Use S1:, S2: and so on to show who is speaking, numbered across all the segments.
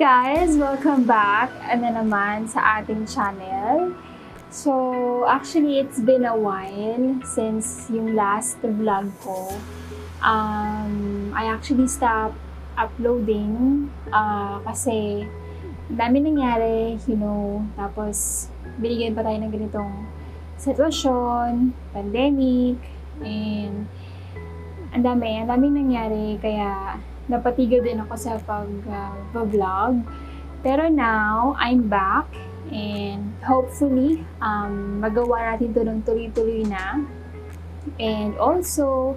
S1: guys! Welcome back na naman sa ating channel. So, actually, it's been a while since yung last vlog ko. I actually stopped uploading kasi dami nangyari, tapos binigyan pa tayo ng ganitong sitwasyon, pandemic, and ang daming nangyari, kaya napatigil din ako sa pag-vlog. Pero now, I'm back and hopefully, magawa natin ito ng tuloy-tuloy na. And also,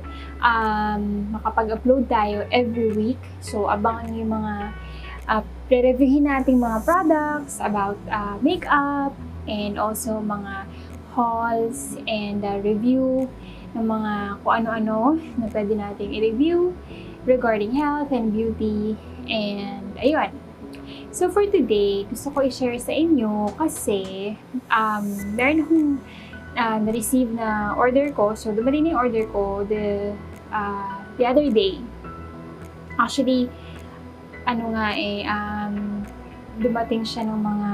S1: makapag-upload tayo every week. So, abangan niyo yung mga pre-reviewin nating mga products about makeup and also mga hauls and review ng mga kung ano-ano na pwede nating i-review regarding health and beauty, and ayun. So for today, gusto ko i-share sa inyo kasi meron akong na-receive na order ko. So dumating na yung order ko the other day. Actually, dumating siya ng mga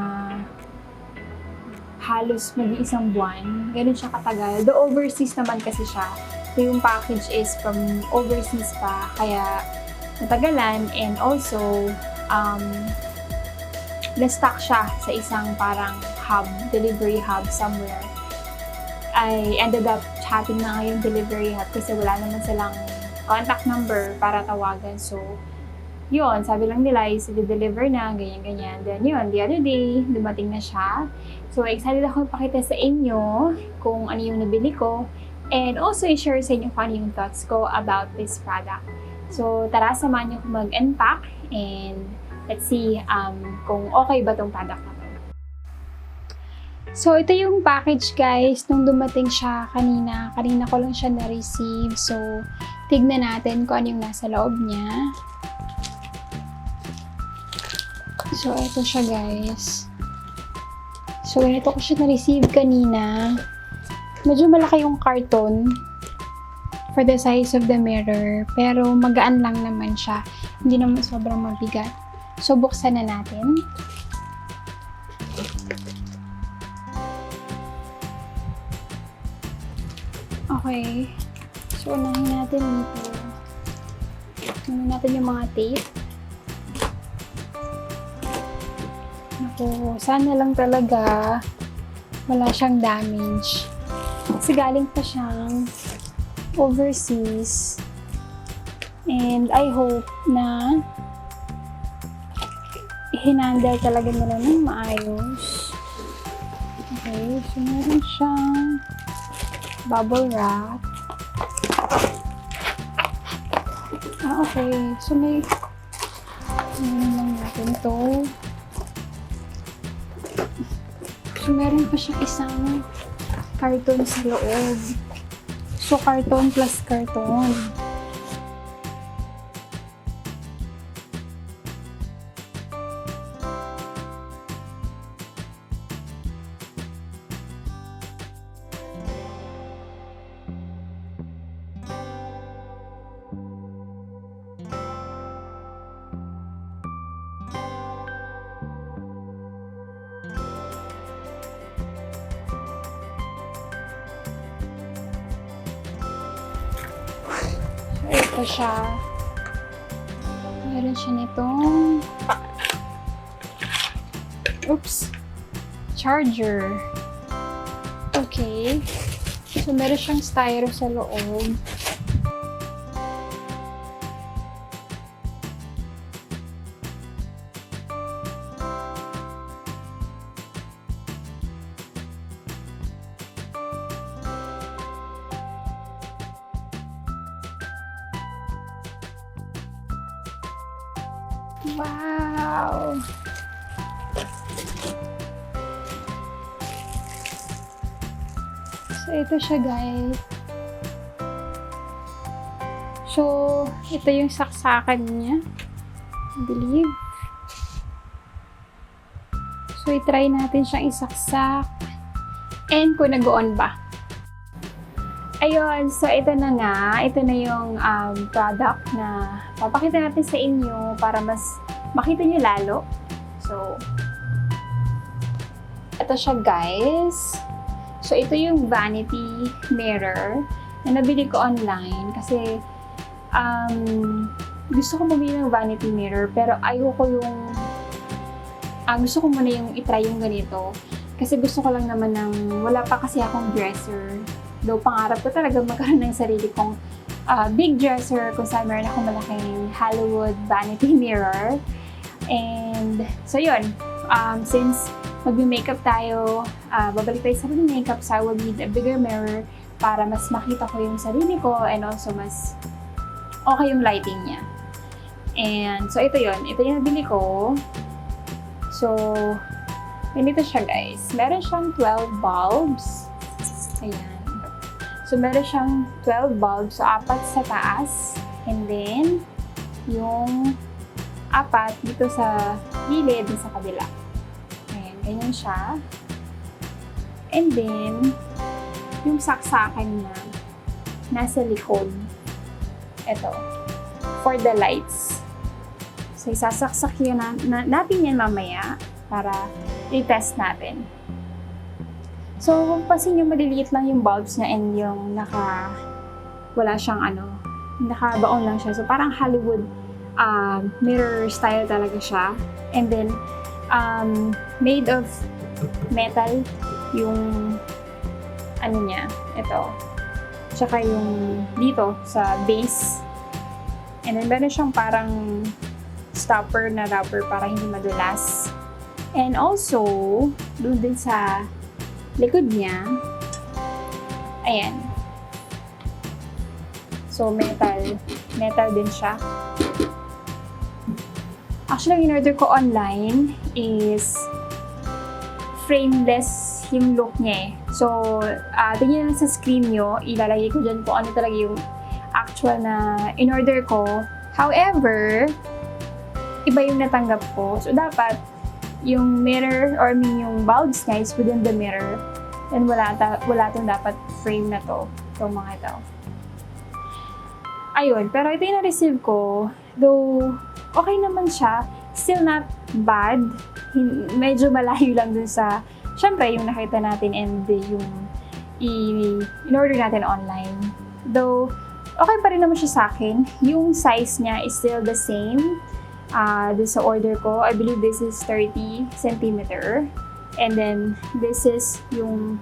S1: halos mag-iisang buwan. Ganun siya katagal. The overseas naman kasi siya. So, yung package is from overseas pa, kaya natagalan, and also, na-stock siya sa isang parang hub, delivery hub somewhere. I ended up chatting na nga yung delivery hub kasi wala naman silang contact number para tawagan. So, yun, sabi lang nila is i-deliver na, ganyan-ganyan. Then yun, the other day, dumating na siya. So, excited ako ipakita sa inyo kung ano yung nabili ko. And also, i-share sa inyo kung ano yung thoughts ko about this product. So, tara, samahan niyo ko mag-unpack and let's see kung okay ba tong product na to. So, ito yung package, guys. Nung dumating siya kanina ko lang siya na-receive. So, tignan natin kung ano yung nasa loob niya. So, ito siya, guys. So, ganito ko siya na-receive kanina. Medyo malaki yung karton for the size of the mirror, pero magaan lang naman siya. Hindi naman sobrang mabigat. So, buksan na natin. Okay. So, unahin natin dito. Unahin natin yung mga tape. Naku, sana lang talaga wala siyang damage. Kasi galing pa siyang overseas. And I hope na hinandle talaga nila ng maayos. Okay, so meron siyang bubble wrap. Okay. So may lang natin to. So meron pa siyang isang karton sa loob. So, karton plus karton. Ito siya. Meron siya nitong charger. Okay. So, meron siyang styro sa loob. Wow! So, ito siya, guys. So, ito yung saksakan niya. I believe. So, i-try natin siyang isaksak. And kung nag-on ba. Ayun, so ito na nga. Ito na yung product na papakita natin sa inyo para mas makita nyo lalo. So, ito siya guys. So, ito yung vanity mirror na nabili ko online kasi gusto ko bumili ng vanity mirror pero ayoko yung gusto ko muna yung itry yung ganito kasi gusto ko lang naman ng wala pa kasi akong dresser. Though pangarap ko talaga magkaroon ng sarili kong big dresser kung saan meron akong malaking Hollywood vanity mirror. And so yun, since magme-makeup tayo, babalik tayo sa makeup, so I will need a bigger mirror para mas makita ko yung sarili ko and also mas okay yung lighting niya. And so ito yun, ito yung nabili ko. So, ganito siya guys. Meron siyang 12 bulbs. Ayan. So, meron siyang 12 bulbs. So, 4 sa taas. And then, yung 4 dito sa gilid sa kabila. Ayan, ganyan siya. And then, yung saksakan niya, nasa likod. Ito. For the lights. So, isasaksak yun natin yan mamaya para i-test natin. So, pansin nyo, maliliit lang yung bulbs niya and yung wala siyang nakabaon lang siya. So, parang Hollywood mirror style talaga siya. And then, made of metal yung niya, ito. Tsaka yung dito sa base. And then, meron siyang parang stopper na rubber para hindi madulas. And also, doon din sa likod niya, ayan. So, metal din siya. Actually, yung in-order ko online is frameless yung look niya eh. So, tingnan lang sa screen nyo, ilalagay ko dyan kung ano talaga yung actual na in-order ko. However, iba yung natanggap ko. So, dapat yung mirror or yung bulbs niya is within the mirror. And wala tong dapat frame na to. Itong mga ito. Ayun. Pero ito yung na-receive ko. Though, okay naman siya. Still not bad. Medyo malayo lang dun sa, syempre, yung nakita natin and yung in-order natin online. Though, okay pa rin naman siya sa akin. Yung size niya is still the same. Dun sa order ko, I believe this is 30 cm. And then, this is yung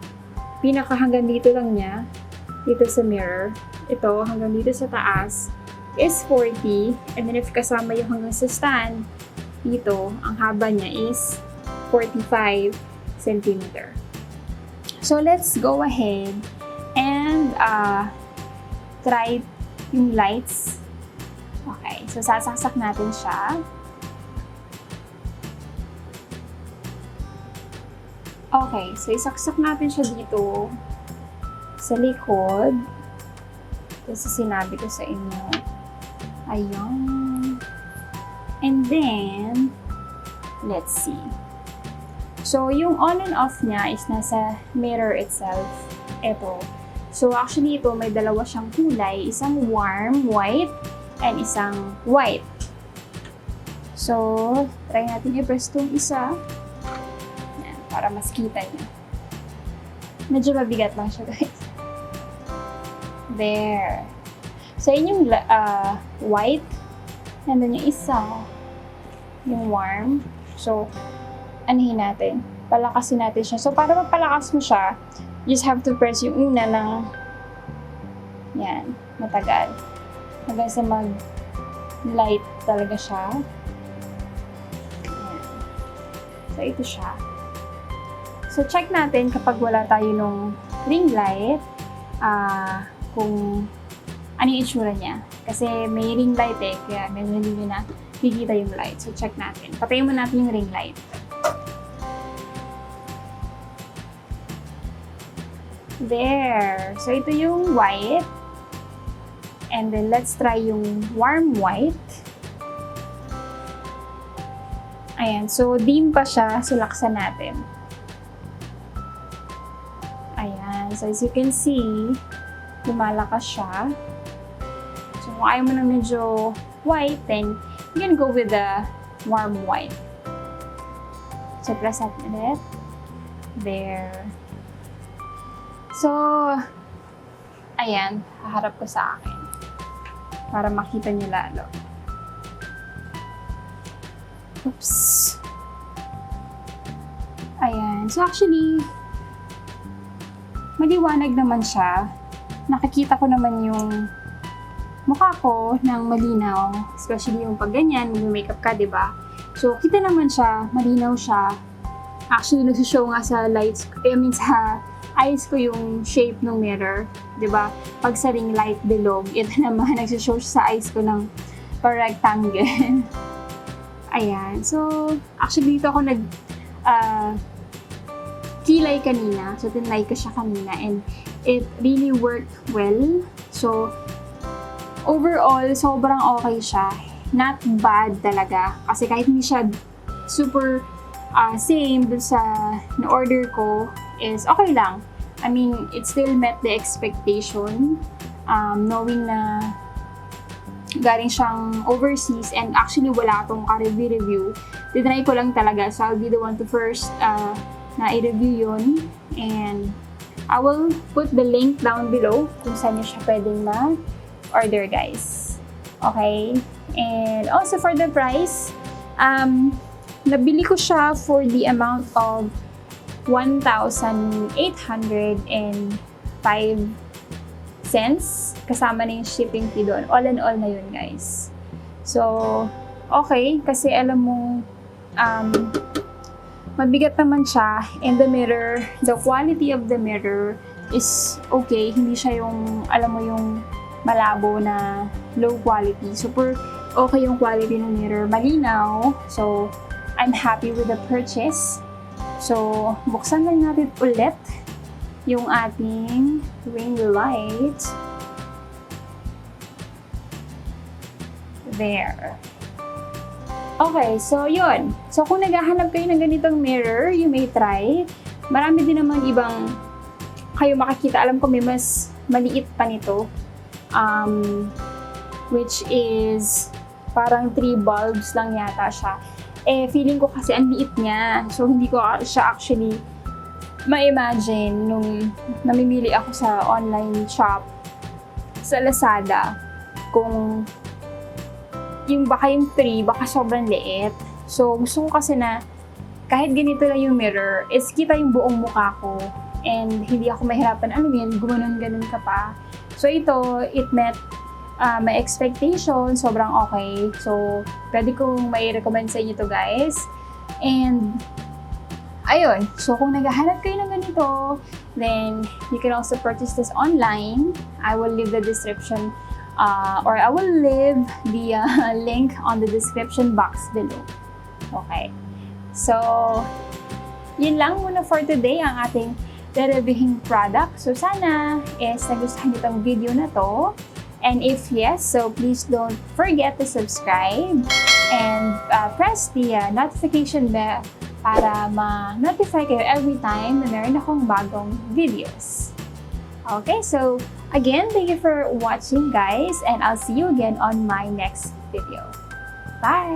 S1: pinaka hanggang dito lang niya. Dito sa mirror. Ito, hanggang dito sa taas is 40. And then, if kasama yung hanggang sa stand, dito, ang haba niya is 45 cm. So, let's go ahead and try yung lights. Okay, so sasaksak natin siya. Okay, so isaksak natin siya dito sa likod. Kasi sinabi ko sa inyo. Ayun. And then, let's see. So, yung on and off niya is nasa mirror itself. Ito. So, actually ito may dalawa siyang kulay. Isang warm white and isang white. So, try natin i-press itong isa. Yan, para mas kita niyo. Medyo mabigat lang siya, guys. There. So, yun yung white. And then yung isa, yung warm. So, anihin natin. Palakasin natin siya. So, para mapalakas mo siya, you just have to press yung una ng yan, matagal. Hanggang sa mag-light talaga siya. Ayan. So, ito siya. So, check natin kapag wala tayo nung ring light, kung ano yung itsura niya. Kasi may ring light eh, kaya medyo hindi nyo na kikita yung light. So, check natin. Patayin mo natin yung ring light. There. So, ito yung white. And then, let's try yung warm white. Ayan. So, dim pa siya. So, laksan natin. Ayan. So, as you can see, lumalakas siya. So, kung ayaw mo na medyo white, then you can go with the warm white. So, press up ulit. There. So, ayan, haharap ko sa akin para makita niyo lalo. Oops. Ayan. So, actually, maliwanag naman siya. Nakikita ko naman yung mukha ko ng malinaw. Especially yung pag ganyan, mag-makeup ka, diba? So, kita naman siya, malinaw siya. Actually, nagsushow nga sa lights, sa eyes ko yung shape ng mirror. Diba? Pag sa ring light bilog, ito naman, nagsushow sa eyes ko ng rectangle. Ayan. So, actually, dito ako kilay kanina. So, tinlay ko siya kanina and it really worked well. So, overall, sobrang okay siya. Not bad talaga. Kasi kahit hindi siya super same dun sa na-order ko, is okay lang. I mean, it still met the expectation. Knowing na galing siyang overseas and actually wala akong ka-review. Tinry ko lang talaga. So, I'll be the one to first na i-review yun. And I will put the link down below kung saan nyo siya pwedeng ma-order, guys. Okay? And also for the price, nabili ko siya for the amount of 1,805 cents. Kasama na yung shipping fee doon. All in all na yun, guys. So, okay. Kasi alam mo, mabigat naman siya. And the mirror, the quality of the mirror is okay. Hindi siya yung, alam mo yung malabo na low quality. Super okay yung quality ng mirror. Malinaw. So, I'm happy with the purchase. So, buksan lang natin ulit yung ating ring light. There. Okay, so yun. So, kung naghahanap kayo ng ganitong mirror, you may try. Marami din naman ibang kayo makikita. Alam ko may mas maliit pa nito. Which is parang 3 bulbs lang yata siya. Eh, feeling ko kasi ang liit niya. So, hindi ko siya actually ma-imagine nung namimili ako sa online shop sa Lazada kung yung baka yung 3, baka sobrang liit. So, gusto ko kasi na kahit ganito lang yung mirror, is kita yung buong mukha ko and hindi ako mahirapan, ano yun, gumanon-ganon ka pa. So, ito, it met my expectation, sobrang okay. So, pwede kong mai-recommend sa inyo to, guys. And, ayun. So, kung naghahanap kayo ng ganito, then, you can also purchase this online. I will leave the description, or I will leave the link on the description box below. Okay. So, yun lang muna for today ang ating reviewing product. So, sana is nagustuhan niyo tong video na to. And if yes, so please don't forget to subscribe and press the notification bell para ma-notify kayo every time na meron akong bagong videos. Okay, so again, thank you for watching, guys, and I'll see you again on my next video. Bye!